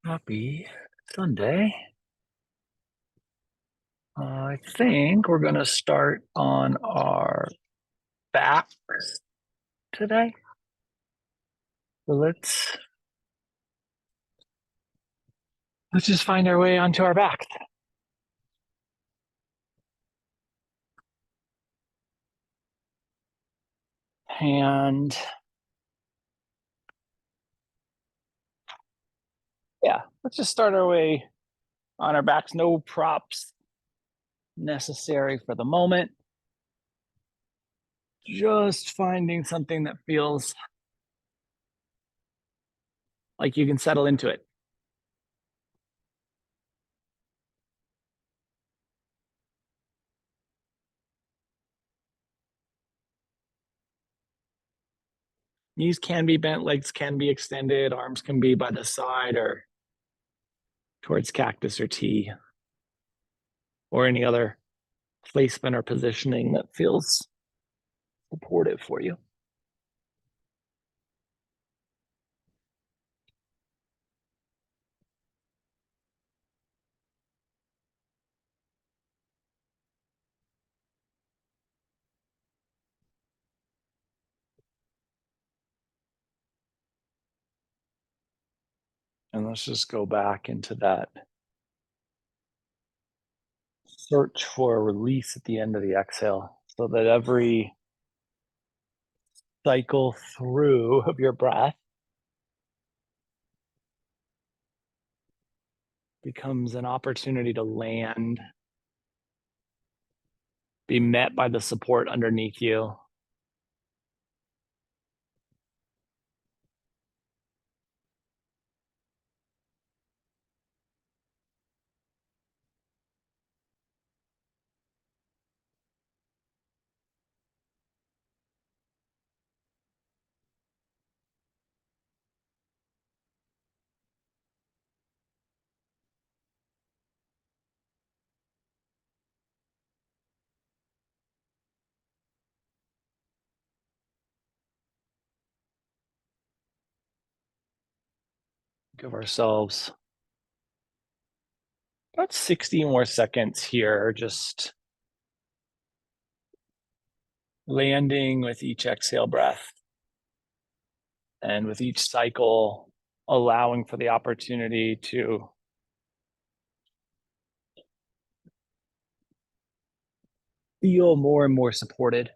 Happy Sunday. I think we're going to start on our backs today. So let's just find our way onto our backs. And yeah, let's just start our way on our backs. No props necessary for the moment. Just finding something that feels like you can settle into it. Knees can be bent, legs can be extended, arms can be by the side or towards cactus or T, or any other placement or positioning that feels supportive for you. And let's just go back into that search for a release at the end of the exhale, so that every cycle through of your breath becomes an opportunity to land, be met by the support underneath you. Give ourselves about 60 more seconds here, just landing with each exhale breath, and with each cycle allowing for the opportunity to feel more and more supported.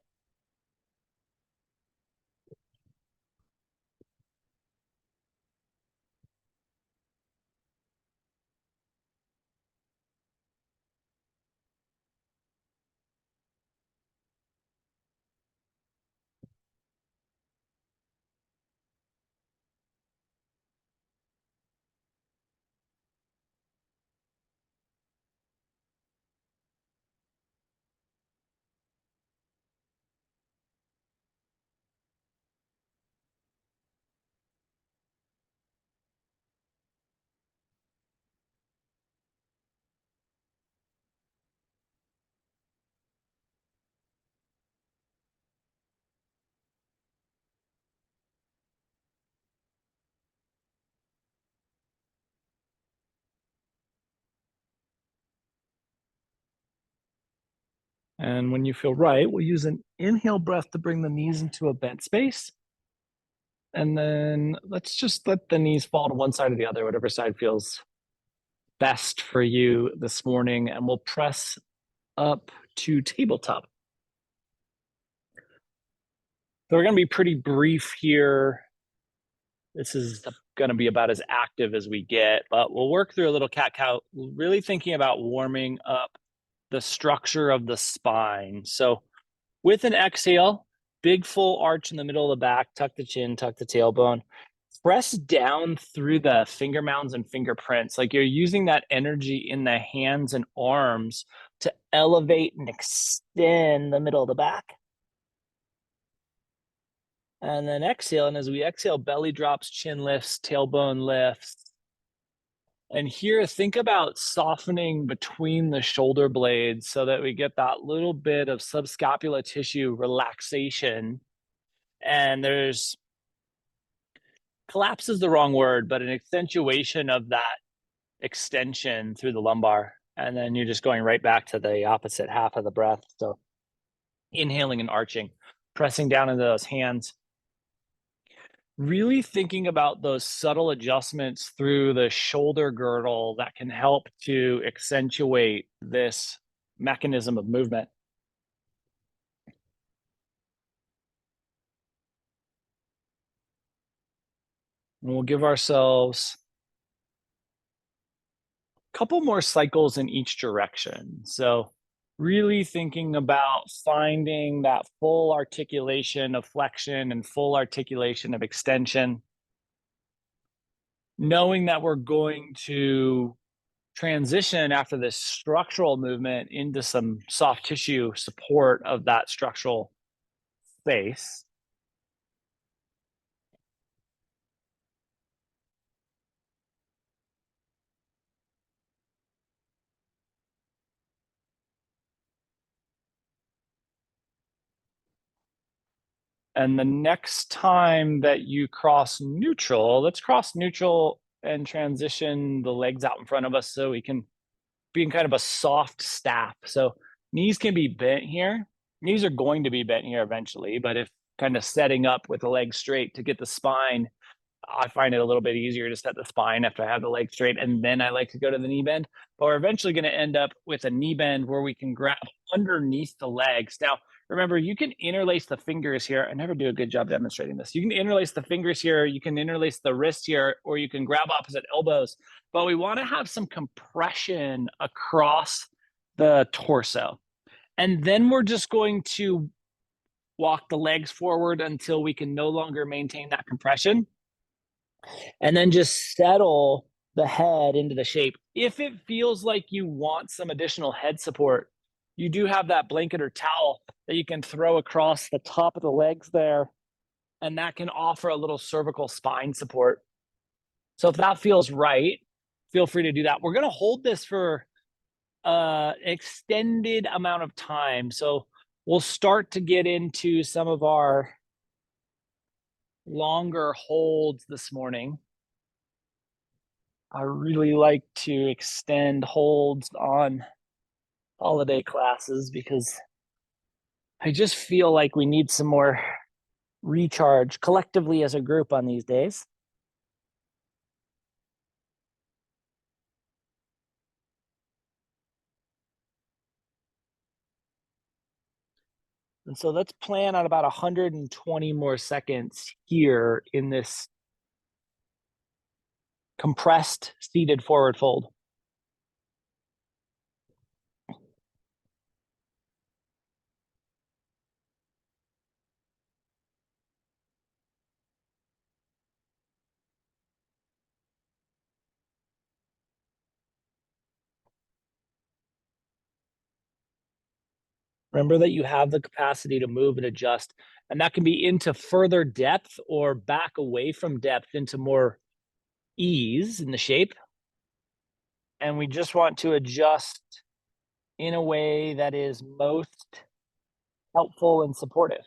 And when you feel right, we'll use an inhale breath to bring the knees into a bent space. And then let's just let the knees fall to one side or the other, whatever side feels best for you this morning. And we'll press up to tabletop. So we're going to be pretty brief here. This is going to be about as active as we get, but we'll work through a little cat-cow, really thinking about warming up the structure of the spine. So with an exhale, big full arch in the middle of the back, tuck the chin, tuck the tailbone, press down through the finger mounds and fingerprints, like you're using that energy in the hands and arms to elevate and extend the middle of the back. And then exhale, and as we exhale, belly drops, chin lifts, tailbone lifts. And here, think about softening between the shoulder blades so that we get that little bit of subscapular tissue relaxation. And there's, collapse is the wrong word, but an accentuation of that extension through the lumbar. And then you're just going right back to the opposite half of the breath. So inhaling and arching, pressing down into those hands, really thinking about those subtle adjustments through the shoulder girdle that can help to accentuate this mechanism of movement. And we'll give ourselves a couple more cycles in each direction. So, really thinking about finding that full articulation of flexion and full articulation of extension, knowing that we're going to transition after this structural movement into some soft tissue support of that structural space. And the next time that you cross neutral, let's cross neutral and transition the legs out in front of us so we can be in kind of a soft staff. So knees can be bent here. Knees are going to be bent here eventually, but if kind of setting up with the legs straight to get the spine, I find it a little bit easier to set the spine after I have the leg straight, and then I like to go to the knee bend. But we're eventually going to end up with a knee bend where we can grab underneath the legs. Now, remember, you can interlace the fingers here. I never do a good job demonstrating this. You can interlace the fingers here, you can interlace the wrist here, or you can grab opposite elbows. But we want to have some compression across the torso. And then we're just going to walk the legs forward until we can no longer maintain that compression, and then just settle the head into the shape. If it feels like you want some additional head support, you do have that blanket or towel that you can throw across the top of the legs there, and that can offer a little cervical spine support. So if that feels right, feel free to do that. We're going to hold this for extended amount of time. So we'll start to get into some of our longer holds this morning. I really like to extend holds on holiday classes because I just feel like we need some more recharge collectively as a group on these days. And so let's plan on about 120 more seconds here in this compressed seated forward fold. Remember that you have the capacity to move and adjust, and that can be into further depth or back away from depth into more ease in the shape. And we just want to adjust in a way that is most helpful and supportive.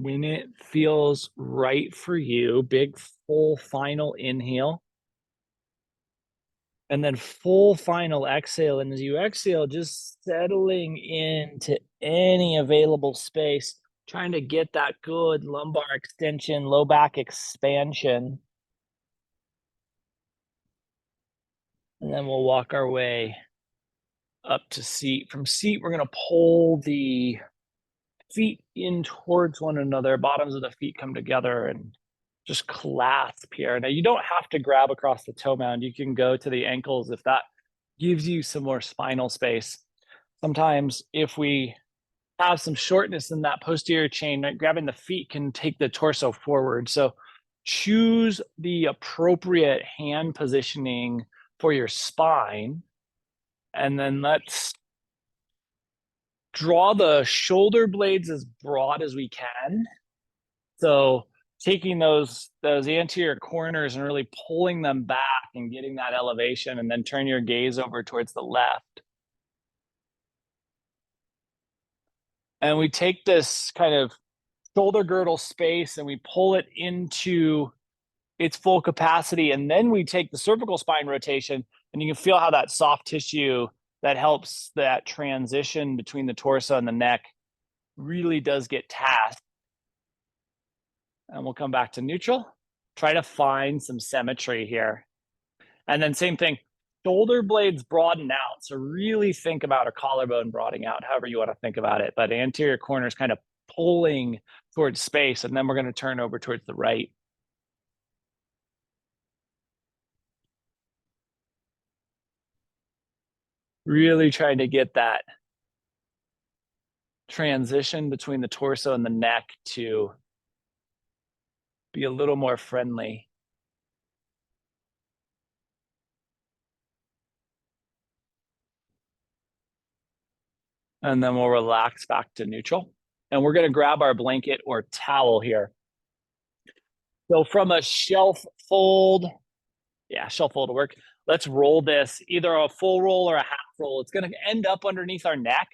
When it feels right for you, big full final inhale. And then full final exhale. And as you exhale, just settling into any available space, trying to get that good lumbar extension, low back expansion. And then we'll walk our way up to seat. From seat, we're going to pull the feet in towards one another. Bottoms of the feet come together and just clasp here. Now, you don't have to grab across the toe mound. You can go to the ankles if that gives you some more spinal space. Sometimes if we have some shortness in that posterior chain, right, grabbing the feet can take the torso forward. So choose the appropriate hand positioning for your spine. And then let's draw the shoulder blades as broad as we can. So taking those anterior corners and really pulling them back and getting that elevation, and then turn your gaze over towards the left. And we take this kind of shoulder girdle space and we pull it into its full capacity. And then we take the cervical spine rotation, and you can feel how that soft tissue that helps that transition between the torso and the neck really does get tasked. And we'll come back to neutral. Try to find some symmetry here. And then same thing, shoulder blades broaden out. So really think about a collarbone broadening out, however you want to think about it. But anterior corners kind of pulling towards space. And then we're going to turn over towards the right. Really trying to get that transition between the torso and the neck to be a little more friendly. And then we'll relax back to neutral. And we're going to grab our blanket or towel here. So from a shelf fold, shelf fold will work. Let's roll this, either a full roll or a half roll. It's going to end up underneath our neck.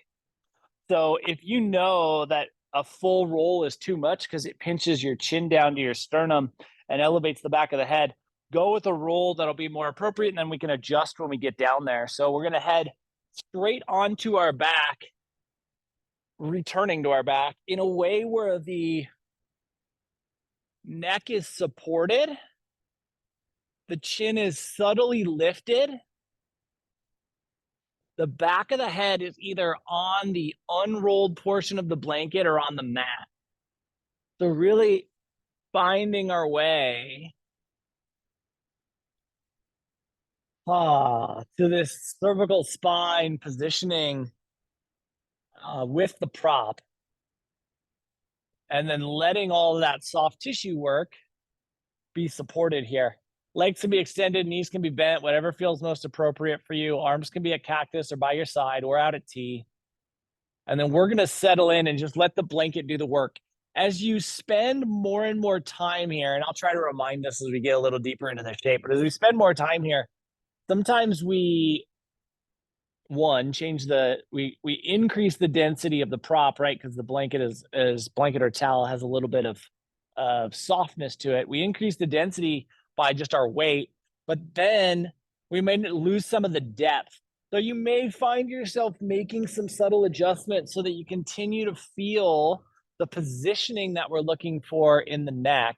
So if you know that a full roll is too much because it pinches your chin down to your sternum and elevates the back of the head, go with a roll that'll be more appropriate, and then we can adjust when we get down there. So we're going to head straight onto our back, returning to our back in a way where the neck is supported, the chin is subtly lifted, the back of the head is either on the unrolled portion of the blanket or on the mat. So really finding our way to this cervical spine positioning with the prop, and then letting all of that soft tissue work be supported here. Legs can be extended, knees can be bent, whatever feels most appropriate for you. Arms can be a cactus or by your side or out at T. And then we're going to settle in and just let the blanket do the work. As you spend more and more time here, and I'll try to remind us as we get a little deeper into the shape, but as we spend more time here, sometimes we increase the density of the prop, right? Because the blanket is blanket or towel has a little bit of softness to it. We increase the density by just our weight, but then we may lose some of the depth. So you may find yourself making some subtle adjustments so that you continue to feel the positioning that we're looking for in the neck.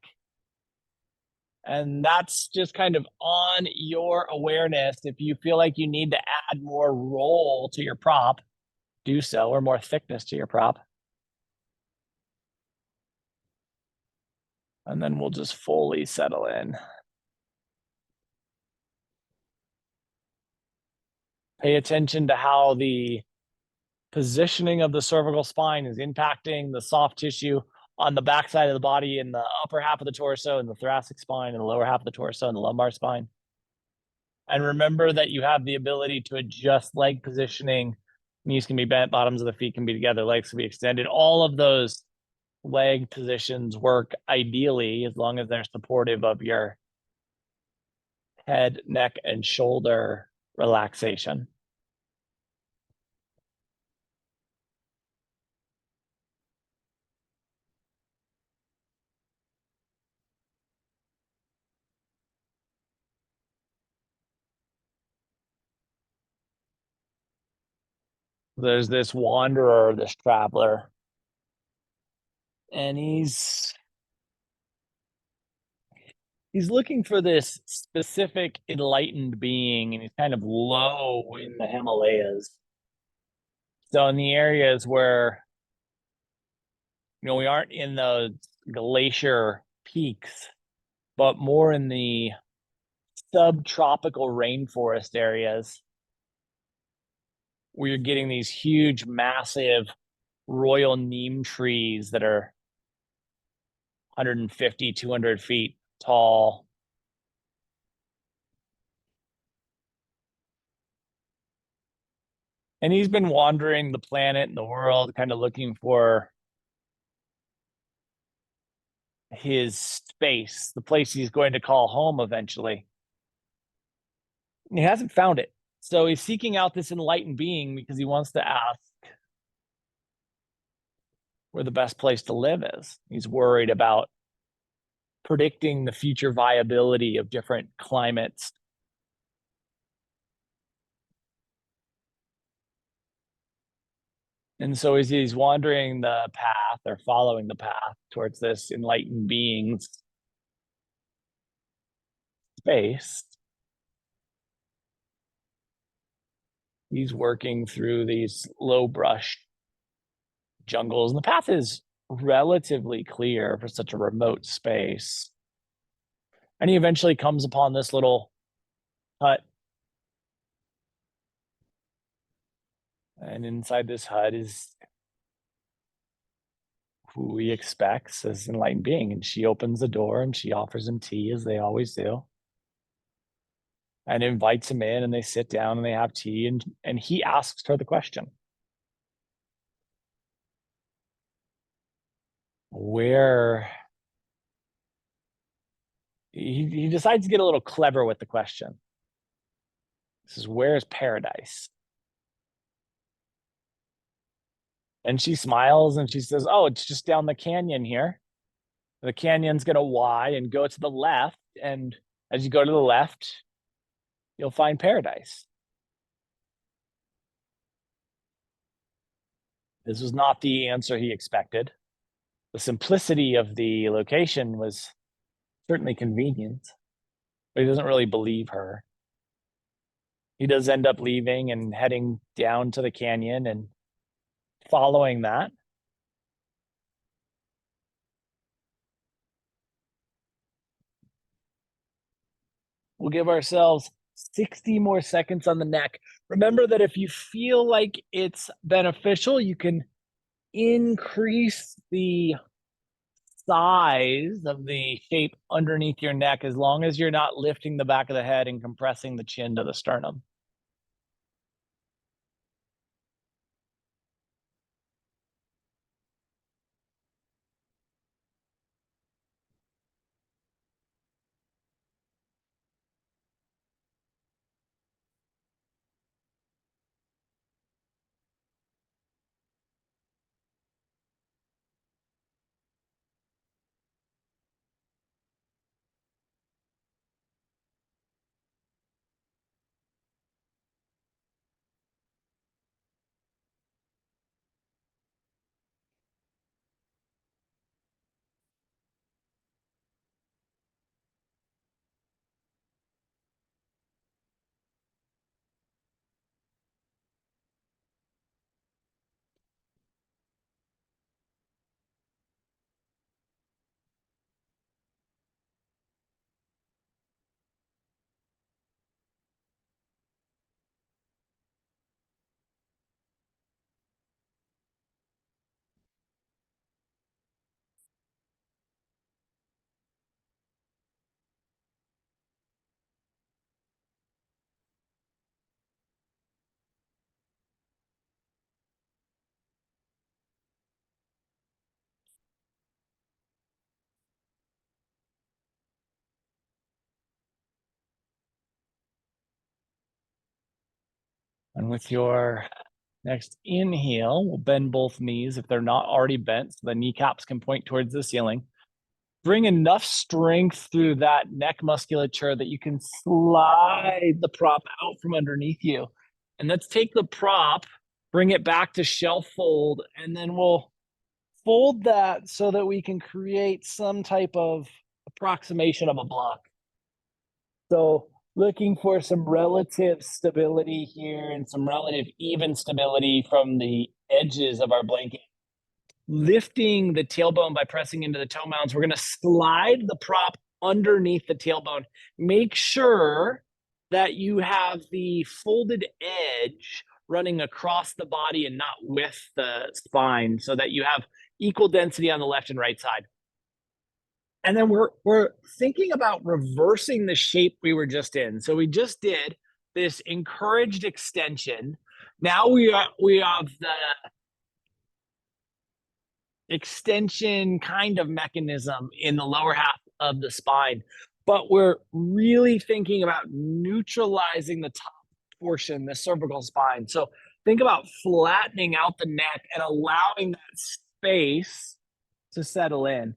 And that's just kind of on your awareness. If you feel like you need to add more roll to your prop, do so, or more thickness to your prop. And then we'll just fully settle in. Pay attention to how the positioning of the cervical spine is impacting the soft tissue on the backside of the body, in the upper half of the torso, and the thoracic spine, and the lower half of the torso, and the lumbar spine. And remember that you have the ability to adjust leg positioning. Knees can be bent, bottoms of the feet can be together, legs can be extended. All of those leg positions work ideally as long as they're supportive of your head, neck, and shoulder relaxation. There's this wanderer, this traveler, and he's looking for this specific enlightened being, and he's kind of low in the Himalayas. So in the areas where we aren't in the glacier peaks, but more in the subtropical rainforest areas where you're getting these huge, massive royal neem trees that are 150, 200 feet tall. And he's been wandering the planet and the world, kind of looking for his space, the place he's going to call home eventually. And he hasn't found it. So he's seeking out this enlightened being because he wants to ask where the best place to live is. He's worried about predicting the future viability of different climates. And so as he's wandering the path or following the path towards this enlightened being's space, he's working through these low brush jungles, and the path is relatively clear for such a remote space. And he eventually comes upon this little hut. And inside this hut is who he expects as an enlightened being. And she opens the door and she offers him tea, as they always do, and invites him in, and they sit down and they have tea, and he asks her the question. Where he decides to get a little clever with the question. He says, "Where's paradise?" And she smiles and she says, "Oh, it's just down the canyon here. The canyon's going to Y and go to the left. And as you go to the left, you'll find paradise." This was not the answer he expected. The simplicity of the location was certainly convenient, but he doesn't really believe her. He does end up leaving and heading down to the canyon and following that. We'll give ourselves 60 more seconds on the neck. Remember that if you feel like it's beneficial, you can increase the size of the shape underneath your neck, as long as you're not lifting the back of the head and compressing the chin to the sternum. And with your next inhale, we'll bend both knees if they're not already bent, so the kneecaps can point towards the ceiling. Bring enough strength through that neck musculature that you can slide the prop out from underneath you. And let's take the prop Bring it back to shelf fold, and then we'll fold that so that we can create some type of approximation of a block. So looking for some relative stability here and some relative even stability from the edges of our blanket. Lifting the tailbone by pressing into the toe mounds, we're going to slide the prop underneath the tailbone. Make sure that you have the folded edge running across the body and not with the spine so that you have equal density on the left and right side. And then we're thinking about reversing the shape we were just in. So we just did this encouraged extension. Now we have the extension kind of mechanism in the lower half of the spine, but we're really thinking about neutralizing the top portion, the cervical spine. So think about flattening out the neck and allowing that space to settle in.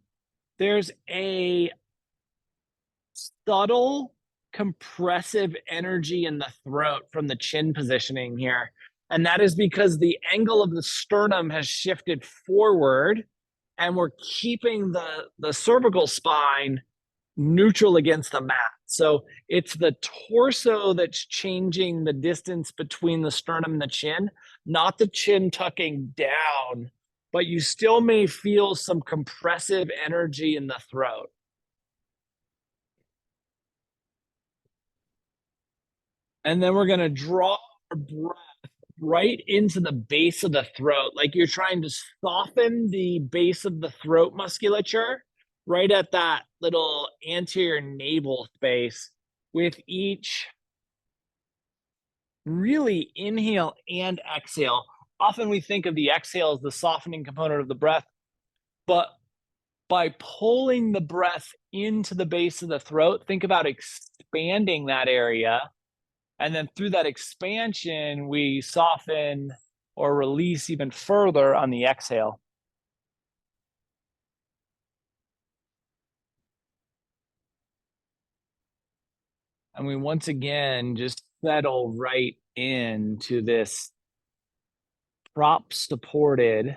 There's a subtle compressive energy in the throat from the chin positioning here. And that is because the angle of the sternum has shifted forward and we're keeping the cervical spine neutral against the mat. So it's the torso that's changing the distance between the sternum and the chin, not the chin tucking down, but you still may feel some compressive energy in the throat. And then we're going to draw our breath right into the base of the throat, like you're trying to soften the base of the throat musculature right at that little anterior navel space with each really inhale and exhale. Often we think of the exhale as the softening component of the breath, but by pulling the breath into the base of the throat, think about expanding that area. And then through that expansion, we soften or release even further on the exhale. And we once again just settle right into this prop supported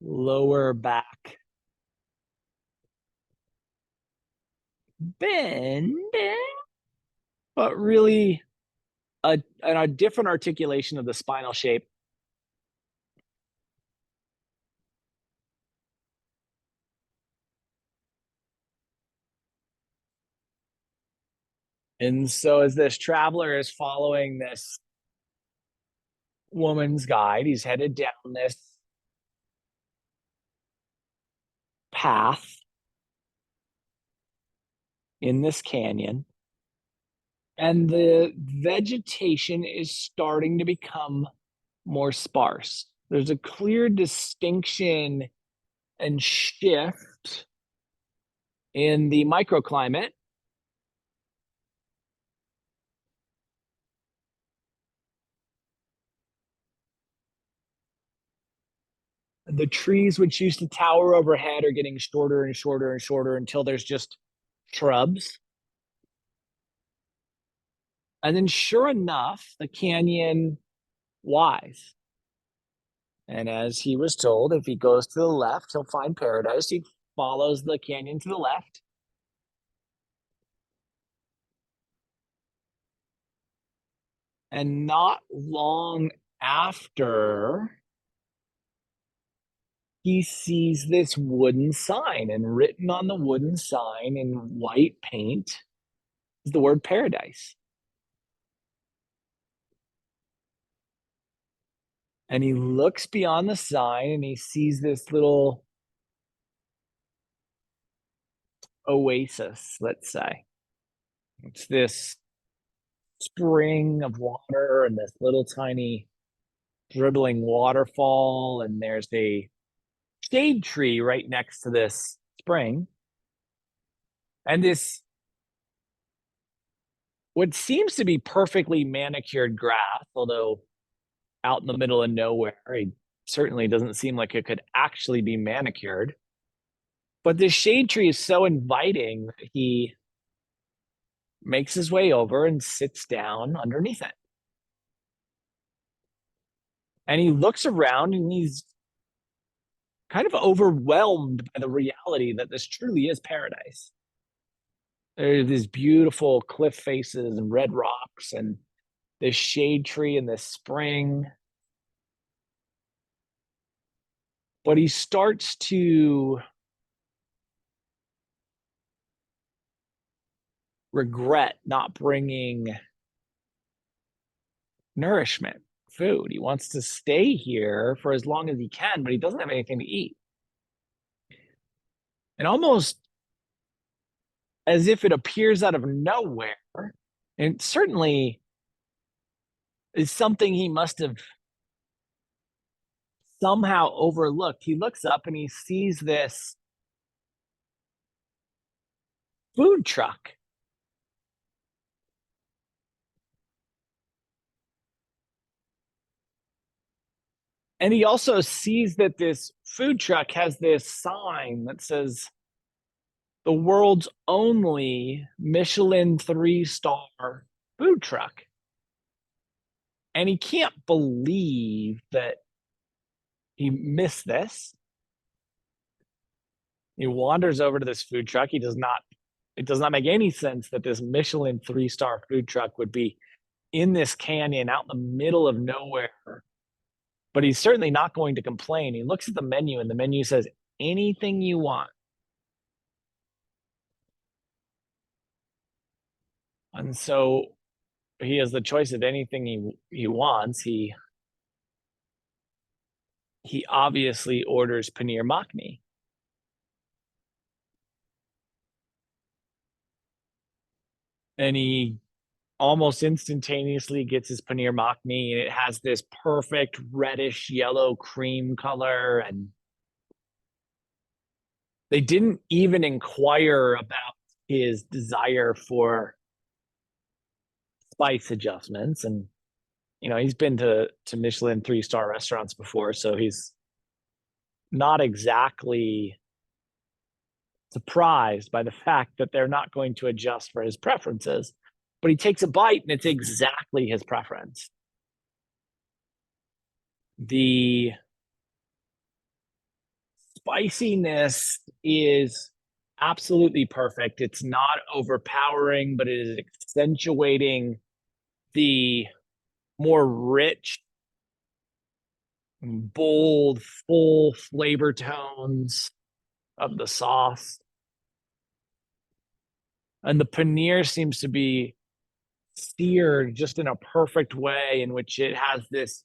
lower back bend, but really a different articulation of the spinal shape. And so as this traveler is following this woman's guide, he's headed down this path in this canyon. And the vegetation is starting to become more sparse. There's a clear distinction and shift in the microclimate. The trees which used to tower overhead are getting shorter and shorter and shorter until there's just shrubs. And then sure enough, the canyon wise. And as he was told, if he goes to the left, he'll find paradise. He follows the canyon to the left. And not long after, he sees this wooden sign, and written on the wooden sign in white paint is the word paradise. And he looks beyond the sign and he sees this little oasis, let's say. It's this spring of water and this little tiny dribbling waterfall, and there's a shade tree right next to this spring. And this, what seems to be perfectly manicured grass, although out in the middle of nowhere, it certainly doesn't seem like it could actually be manicured. But this shade tree is so inviting that he makes his way over and sits down underneath it. And he looks around and he's kind of overwhelmed by the reality that this truly is paradise. There are these beautiful cliff faces and red rocks and this shade tree and this spring. But he starts to regret not bringing nourishment, food. He wants to stay here for as long as he can, but he doesn't have anything to eat. And almost as if it appears out of nowhere, and certainly is something he must have somehow overlooked. He looks up and he sees this food truck. And he also sees that this food truck has this sign that says, the world's only Michelin 3-star food truck. And he can't believe that he missed this. He wanders over to this food truck. It does not make any sense that this Michelin 3-star food truck would be in this canyon out in the middle of nowhere. But he's certainly not going to complain. He looks at the menu and the menu says, anything you want. And so he has the choice of anything he wants. He obviously orders paneer makhni. And he almost instantaneously gets his paneer makhni, and it has this perfect reddish yellow cream color. And they didn't even inquire about his desire for spice adjustments. And he's been to Michelin 3-star restaurants before, so he's not exactly surprised by the fact that they're not going to adjust for his preferences. But he takes a bite and it's exactly his preference. The spiciness is absolutely perfect. It's not overpowering, but it is accentuating the more rich, bold, full flavor tones of the sauce. And the paneer seems to be seared just in a perfect way, in which it has this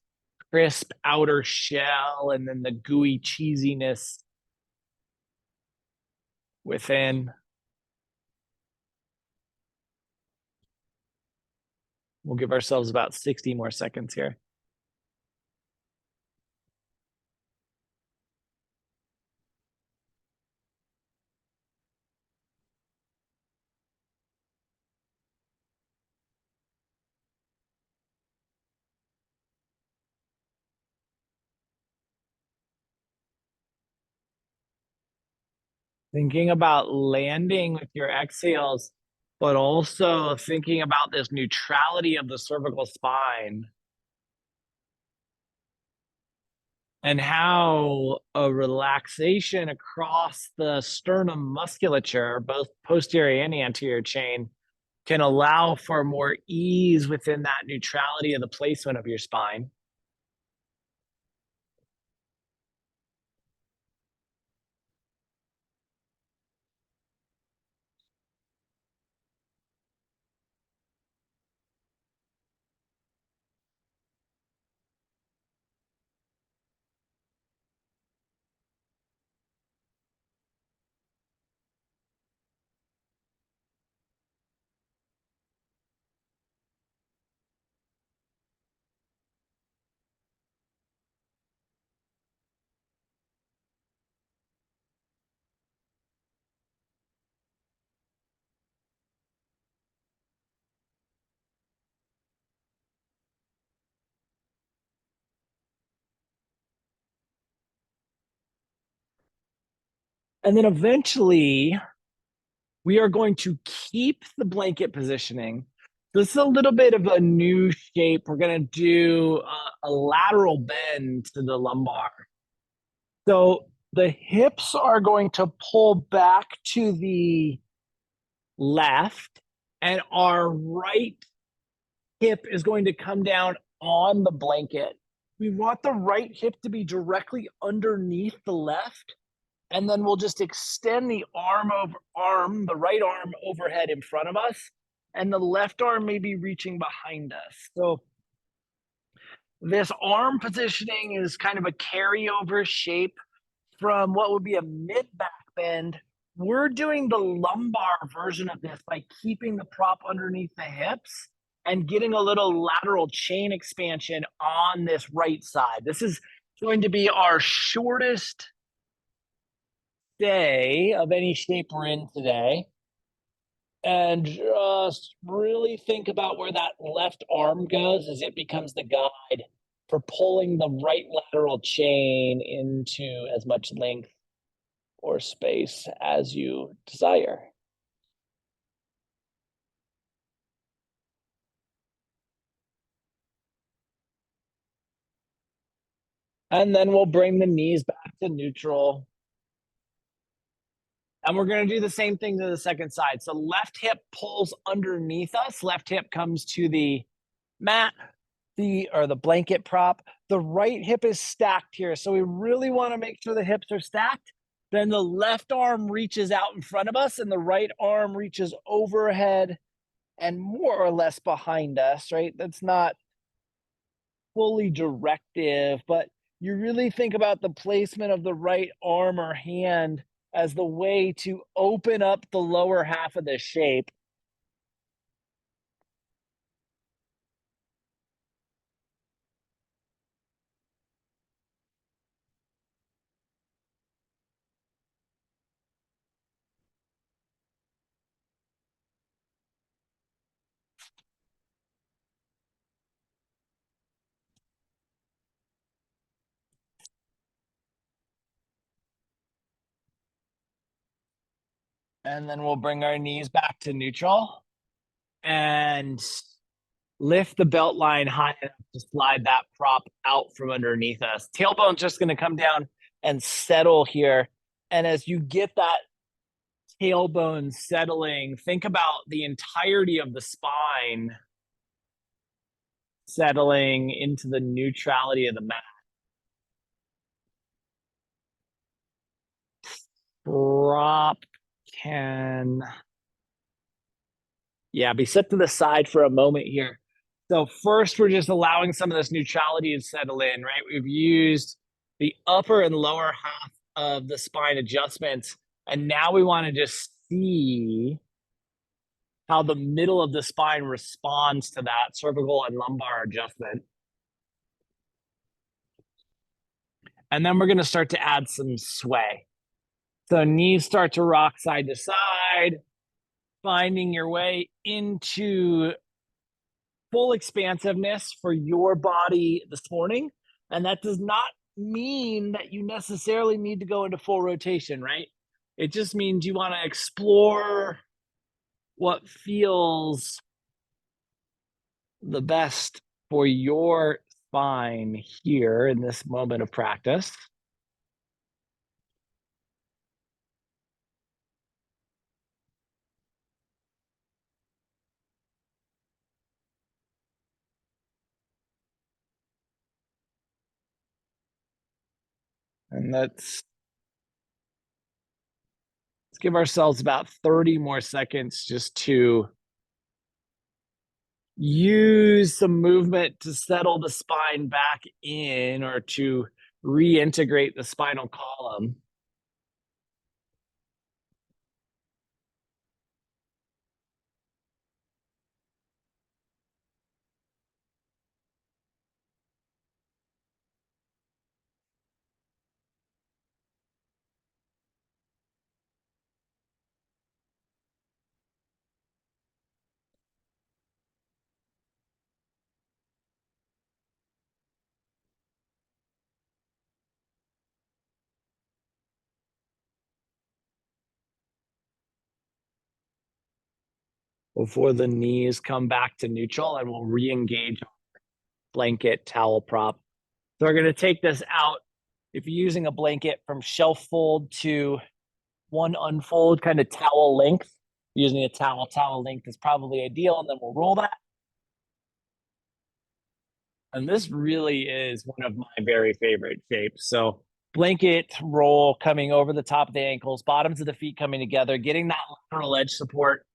crisp outer shell and then the gooey cheesiness within. We'll give ourselves about 60 more seconds here. Thinking about landing with your exhales, but also thinking about this neutrality of the cervical spine and how a relaxation across the sternum musculature, both posterior and anterior chain, can allow for more ease within that neutrality of the placement of your spine. And then eventually, we are going to keep the blanket positioning This is a little bit of a new shape. We're going to do a lateral bend to the lumbar. So the hips are going to pull back to the left, and our right hip is going to come down on the blanket. We want the right hip to be directly underneath the left, and then we'll just extend the the right arm overhead in front of us, and the left arm may be reaching behind us. So this arm positioning is kind of a carryover shape from what would be a mid back bend. We're doing the lumbar version of this by keeping the prop underneath the hips and getting a little lateral chain expansion on this right side. This is going to be our shortest day of any shape we're in today. And just really think about where that left arm goes as it becomes the guide for pulling the right lateral chain into as much length or space as you desire. And then we'll bring the knees back to neutral. And we're going to do the same thing to the second side. So left hip pulls underneath us. Left hip comes to the mat, the blanket prop. The right hip is stacked here. So we really want to make sure the hips are stacked. Then the left arm reaches out in front of us and the right arm reaches overhead and more or less behind us, right? That's not fully directive, but you really think about the placement of the right arm or hand as the way to open up the lower half of the shape. And then we'll bring our knees back to neutral and lift the belt line high enough to slide that prop out from underneath us. Tailbone's just going to come down and settle here. And as you get that tailbone settling, think about the entirety of the spine settling into the neutrality of the mat. Prop can, yeah, be set to the side for a moment here. So first, we're just allowing some of this neutrality to settle in, right? We've used the upper and lower half of the spine adjustments, and now we want to just see how the middle of the spine responds to that cervical and lumbar adjustment. And then we're going to start to add some sway. So knees start to rock side to side, finding your way into full expansiveness for your body this morning. And that does not mean that you necessarily need to go into full rotation, right? It just means you want to explore what feels the best for your spine here in this moment of practice. And let's give ourselves about 30 more seconds just to use some movement to settle the spine back in or to reintegrate the spinal column. before the knees come back to neutral, and we'll re-engage blanket towel prop. So we're going to take this out. If you're using a blanket, from shelf fold to one unfold, kind of towel length. Using a towel length is probably ideal, and then we'll roll that. And this really is one of my very favorite shapes. So blanket roll coming over the top of the ankles, bottoms of the feet coming together, getting that lateral edge support,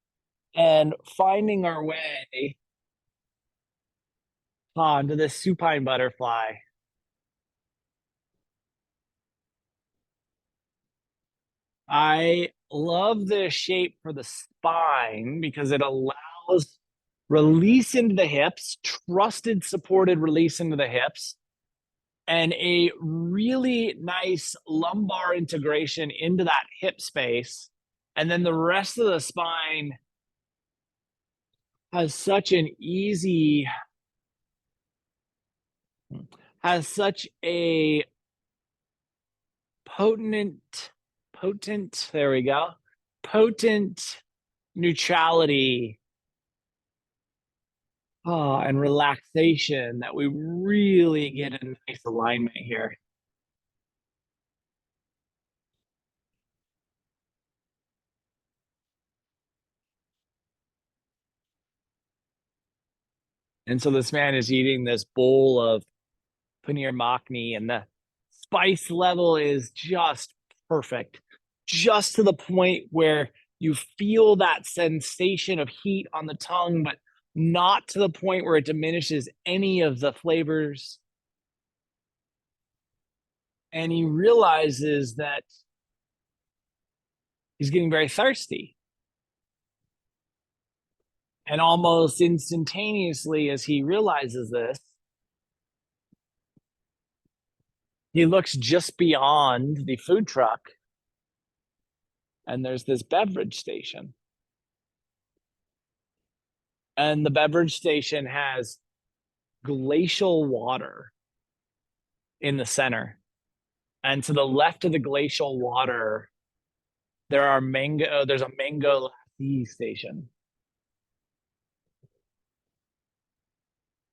and finding our way onto this supine butterfly. I love this shape for the spine because it allows release into the hips, trusted supported release into the hips, and a really nice lumbar integration into that hip space. And then the rest of the spine has such an easy, has such a potent, there we go, potent neutrality and relaxation that we really get a nice alignment here. And so this man is eating this bowl of paneer makhni, and the spice level is just perfect, just to the point where you feel that sensation of heat on the tongue, but not to the point where it diminishes any of the flavors. And he realizes that he's getting very thirsty. And almost instantaneously, as he realizes this, he looks just beyond the food truck, and there's this beverage station. And the beverage station has glacial water in the center. And to the left of the glacial water, there's a mango lassi station.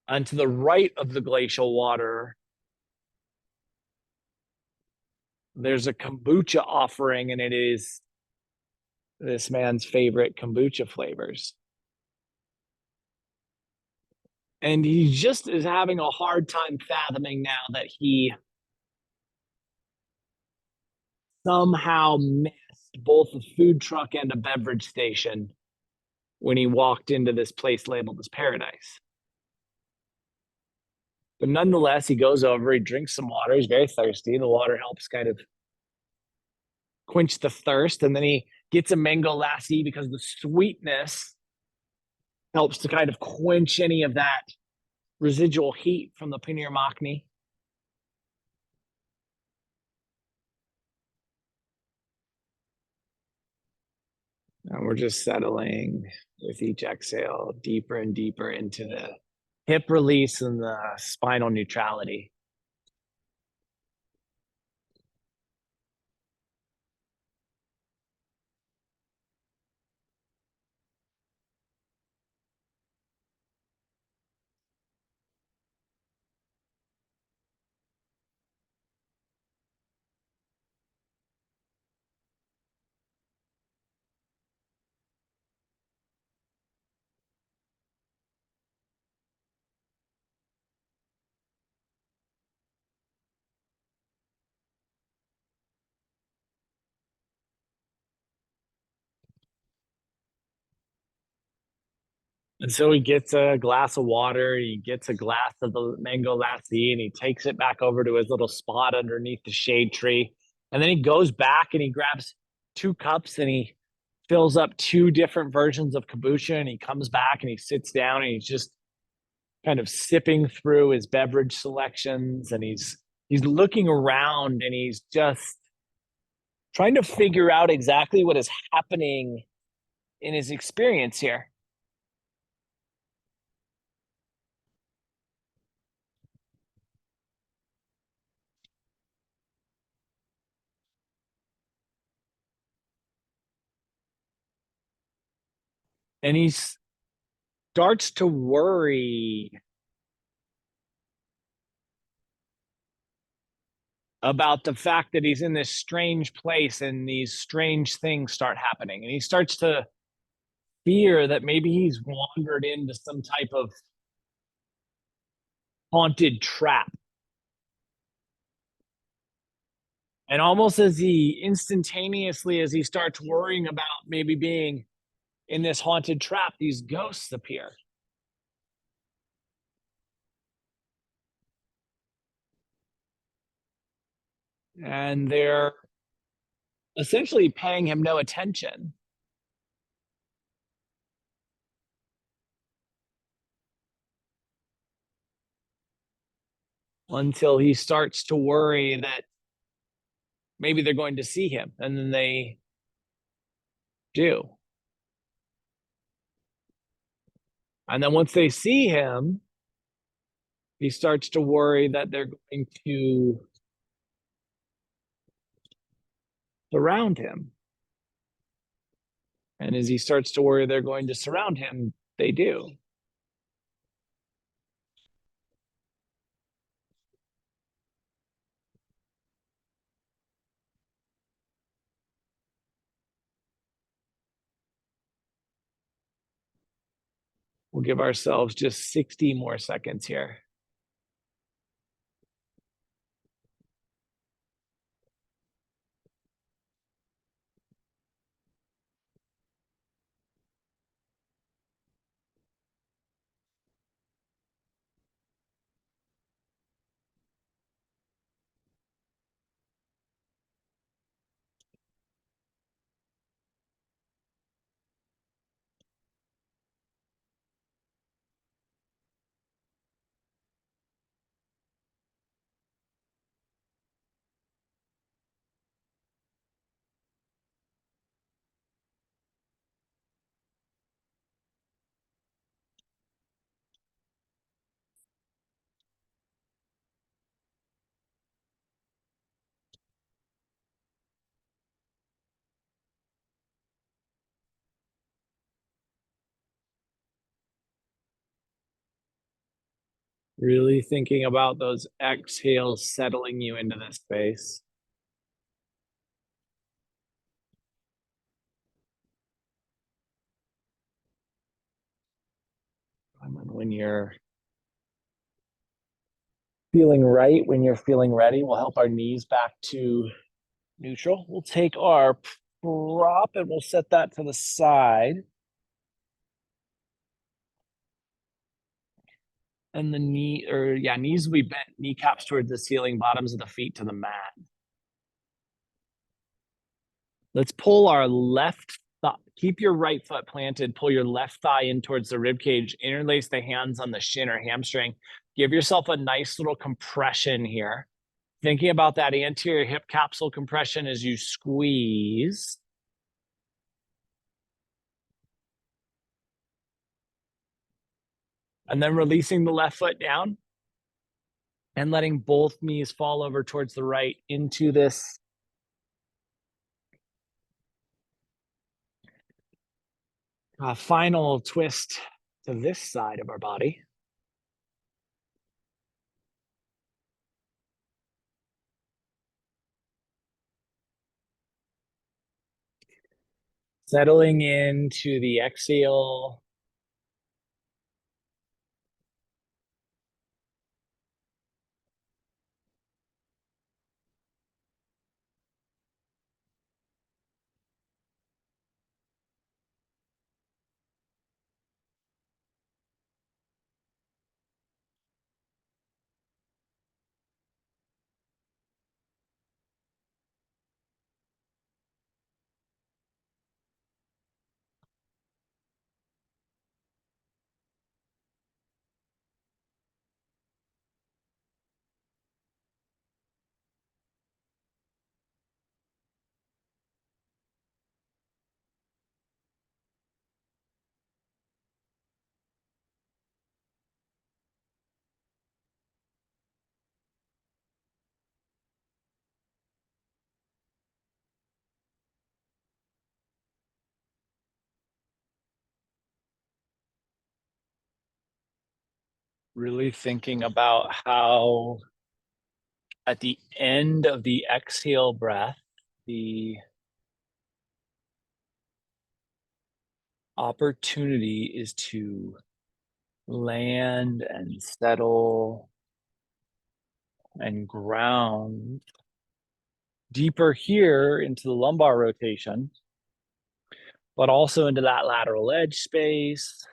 And to the right of the glacial water, there's a kombucha offering, and it is this man's favorite kombucha flavors. And he just is having a hard time fathoming now that he somehow missed both a food truck and a beverage station when he walked into this place labeled as paradise. But nonetheless, he goes over, he drinks some water. He's very thirsty. The water helps kind of quench the thirst. And then he gets a mango lassi because the sweetness helps to kind of quench any of that residual heat from the paneer makhni. And we're just settling with each exhale deeper and deeper into the hip release and the spinal neutrality. And so he gets a glass of water, he gets a glass of the mango lassi, and he takes it back over to his little spot underneath the shade tree. And then he goes back and he grabs 2 cups and he fills up 2 different versions of kombucha. And he comes back and he sits down and he's just kind of sipping through his beverage selections, and he's looking around and he's just trying to figure out exactly what is happening in his experience here. And he's starts to worry about the fact that he's in this strange place and these strange things start happening. And he starts to fear that maybe he's wandered into some type of haunted trap. And almost as he instantaneously, as he starts worrying about maybe being in this haunted trap, these ghosts appear. And they're essentially paying him no attention until he starts to worry that maybe they're going to see him. And then they do. And then once they see him, he starts to worry that they're going to surround him. And as he starts to worry they're going to surround him, they do. We'll give ourselves just 60 more seconds here. Really thinking about those exhales settling you into this space. And then when you're feeling right, when you're feeling ready, we'll help our knees back to neutral. We'll take our prop and we'll set that to the side. And the knees will be bent, kneecaps towards the ceiling, bottoms of the feet to the mat. Let's pull our left thigh, keep your right foot planted, pull your left thigh in towards the rib cage, interlace the hands on the shin or hamstring. Give yourself a nice little compression here. Thinking about that anterior hip capsule compression as you squeeze. And then releasing the left foot down and letting both knees fall over towards the right into this final twist to this side of our body. Settling into the exhale. Really thinking about how at the end of the exhale breath, the opportunity is to land and settle and ground deeper here into the lumbar rotation, but also into that lateral edge space.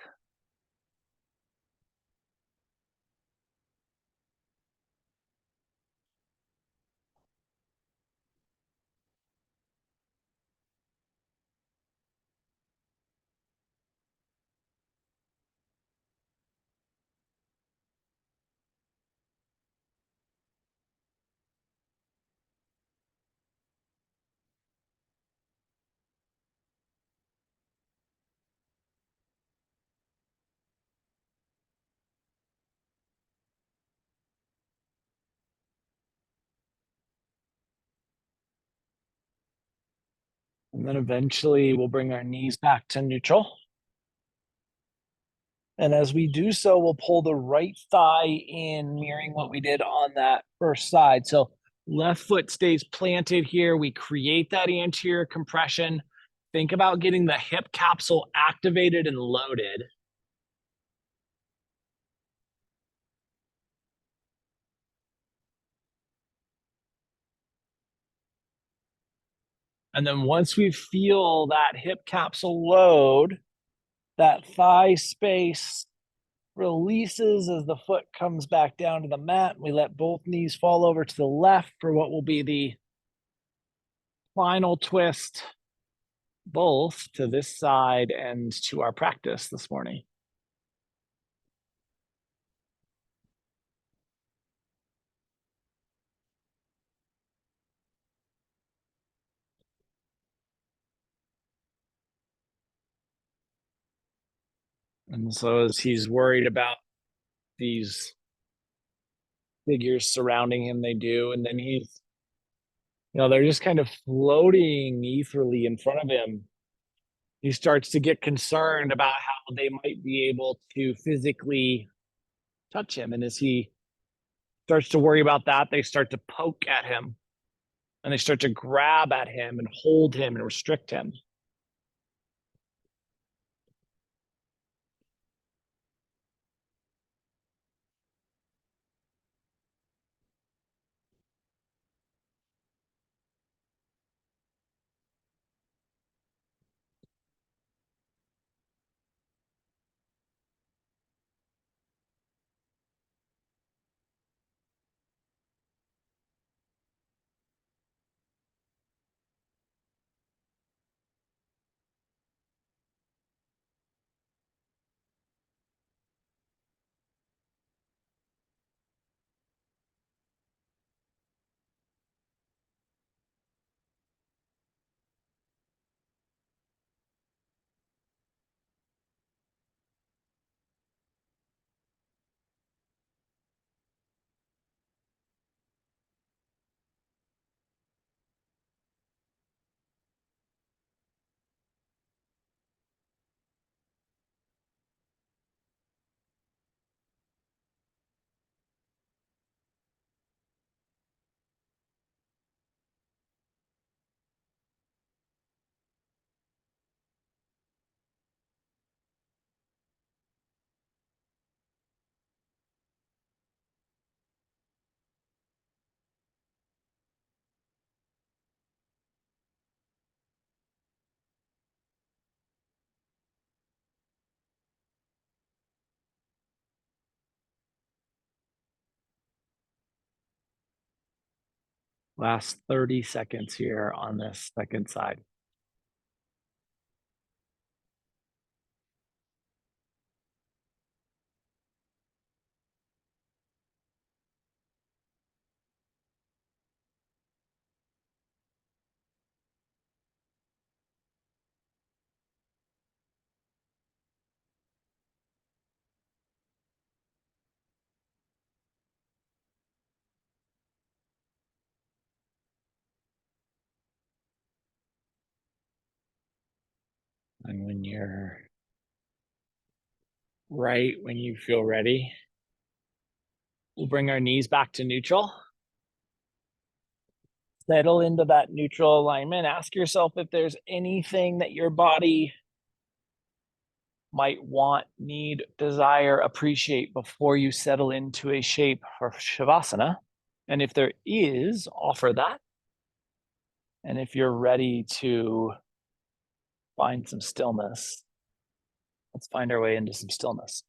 And then eventually we'll bring our knees back to neutral. And as we do so, we'll pull the right thigh in, mirroring what we did on that first side. So left foot stays planted here. We create that anterior compression. Think about getting the hip capsule activated and loaded. And then once we feel that hip capsule load, that thigh space releases as the foot comes back down to the mat. We let both knees fall over to the left for what will be the final twist, both to this side and to our practice this morning. And so as he's worried about these figures surrounding him, they do. And then he's, they're just kind of floating ethereally in front of him. He starts to get concerned about how they might be able to physically touch him. And as he starts to worry about that, they start to poke at him and they start to grab at him and hold him and restrict him. Last 30 seconds here on this second side. And when you're right, when you feel ready, We'll bring our knees back to neutral. Settle into that neutral alignment. Ask yourself if there's anything that your body might want, need, desire, appreciate before you settle into a shape for Shavasana. And if there is, offer that. And if you're ready to find some stillness, let's find our way into some stillness.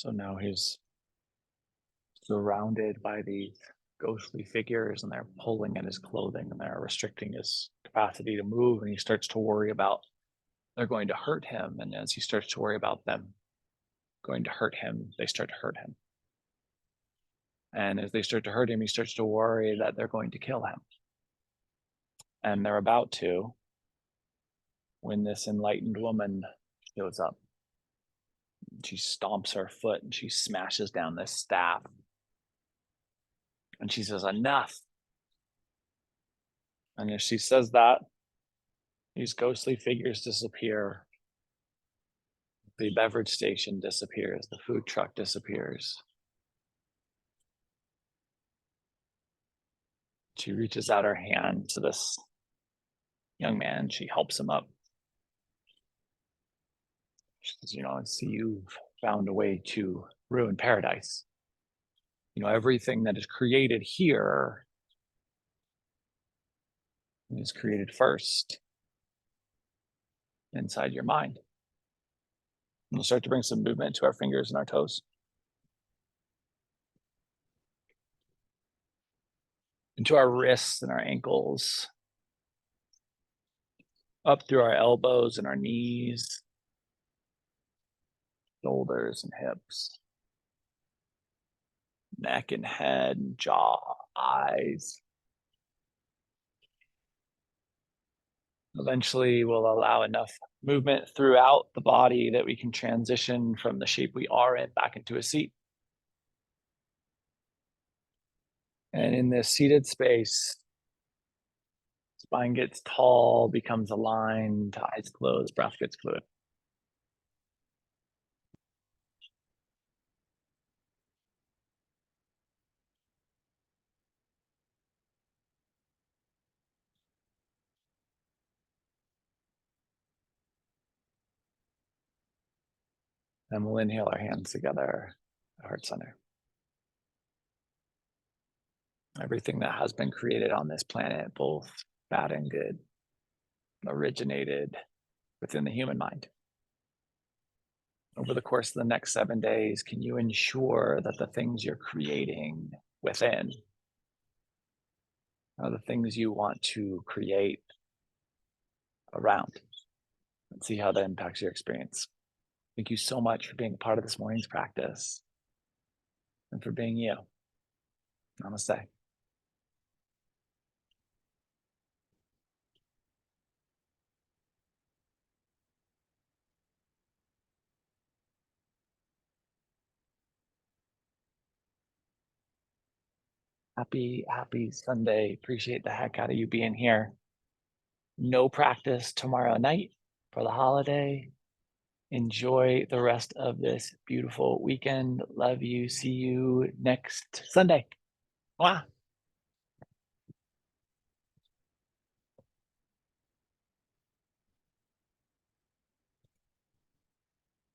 So now he's surrounded by these ghostly figures, and they're pulling at his clothing and they're restricting his capacity to move. And he starts to worry about they're going to hurt him. And as he starts to worry about them going to hurt him, they start to hurt him. And as they start to hurt him, he starts to worry that they're going to kill him. And they're about to when this enlightened woman shows up. She stomps her foot and she smashes down this staff. And she says, "Enough." And as she says that, these ghostly figures disappear. The beverage station disappears. The food truck disappears. She reaches out her hand to this young man. She helps him up. She says, "I see you've found a way to ruin paradise. Everything that is created here is created first inside your mind." And we'll start to bring some movement to our fingers and our toes, into our wrists and our ankles, up through our elbows and our knees, shoulders and hips, neck and head, jaw, eyes. Eventually, we'll allow enough movement throughout the body that we can transition from the shape we are in back into a seat. And in this seated space, spine gets tall, becomes aligned, eyes closed, breath gets fluid. And we'll inhale our hands together, heart center. Everything that has been created on this planet, both bad and good, originated within the human mind. Over the course of the next 7 days, can you ensure that the things you're creating within are the things you want to create around, and see how that impacts your experience? Thank you so much for being a part of this morning's practice and for being you. Namaste. Happy Sunday. Appreciate the heck out of you being here. No practice tomorrow night for the holiday. Enjoy the rest of this beautiful weekend. Love you. See you next Sunday. Mwah.